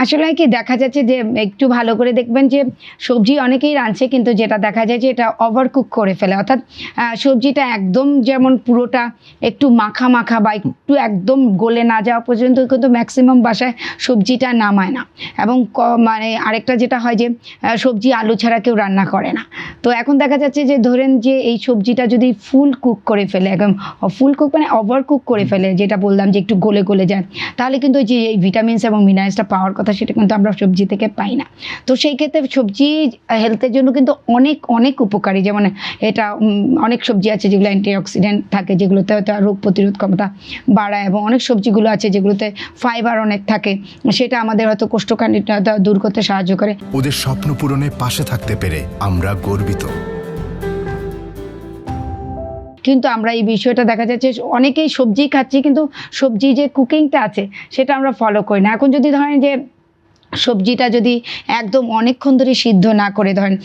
আসলে কি দেখা যাচ্ছে যে একটু ভালো করে দেখবেন যে সবজি অনেকেই রাঁধছে, কিন্তু যেটা দেখা যায় যে এটা ওভারকুক করে ফেলে, অর্থাৎ সবজিটা একদম যেমন পুরোটা একটু মাখা মাখা বা একটু একদম গলে না যাওয়া পর্যন্ত কিন্তু ম্যাক্সিমাম বাসায় সবজিটা নামায় না। এবং মানে আরেকটা যেটা হয় যে সবজি আলু ছাড়া কেউ রান্না করে না। তো এখন দেখা যাচ্ছে যে ধরেন যে এই সবজিটা যদি ফুল কুক করে ফেলে, একদম ফুল কুক মানে ওভার কুক করে ফেলে, যেটা বললাম যে একটু গলে গলে যায়, তাহলে কিন্তু যে এই ভিটামিনস এবং মিনারেলসটা পাওয়ার কথা সেটা কিন্তু আমরা সবজি থেকে পাই না। তো সেই ক্ষেত্রে সবজি হেলথের জন্য কিন্তু অনেক অনেক উপকারী। যেমন এটা অনেক সবজি আছে যেগুলো অ্যান্টিঅক্সিডেন্ট থাকে, যেগুলোতে হয়তো রোগ প্রতিরোধ ক্ষমতা বাড়ায়, এবং অনেক সবজিগুলো আছে যেগুলোতে ফাইবার অনেক থাকে, সেটা আমাদের হয়তো কোষ্ঠকাঠিন্যতা দূর করতে সাহায্য করে। ওদের স্বপ্ন পূরণে পাশে থাকতে পেরে আমরা গর্বিত। কিন্তু আমরা এই বিষয়টা দেখা যাচ্ছে অনেকেই সবজি খাচ্ছি, কিন্তু সবজি যে কুকিংটা আছে সেটা আমরা ফলো করি না। এখন যদি ধরেন যে সবজিটা যদি একদম অনেকক্ষণ ধরে সিদ্ধ না করে ধরেন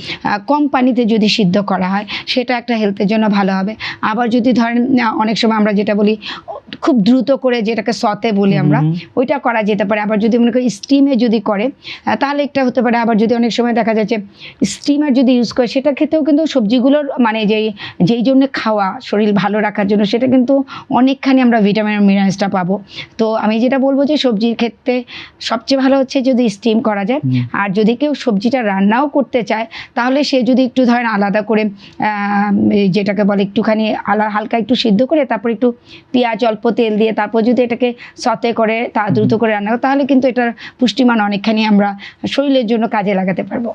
কম পানিতে যদি সিদ্ধ করা হয়, সেটা একটা হেলথের জন্য ভালো হবে। আবার যদি ধরেন অনেক সময় আমরা যেটা বলি খুব দ্রুত করে, যেটাকে সতে বলি আমরা, ওইটা করা যেতে পারে। আবার যদি মনে করি স্টিমে যদি করে তাহলে একটা হতে পারে। আবার যদি অনেক সময় দেখা যাচ্ছে স্টিমার যদি ইউজ করে, সেটা খেতেও কিন্তু সবজিগুলোর মানে যেই জন্য খাওয়া শরীর ভালো রাখার জন্য, সেটা কিন্তু অনেকখানি আমরা ভিটামিন মিনারেলসটা পাবো। তো আমি যেটা বলবো যে সবজির ক্ষেত্রে সবচেয়ে ভালো হচ্ছে যদি স্টিম করা যায়। আর যদি কেউ সবজিটা রান্নাও করতে চায়, তাহলে সে যদি একটু ধরেন আলাদা করে যেটাকে বলে একটুখানি হালকা একটু সিদ্ধ করে, তারপর একটু পেঁয়াজ অল্প তেল দিয়ে তারপর যদি এটাকে সতে করে তা দ্রুত করে রান্না করে, তাহলে কিন্তু এটার পুষ্টিমান অনেকখানি আমরা শরীরের জন্য কাজে লাগাতে পারবো।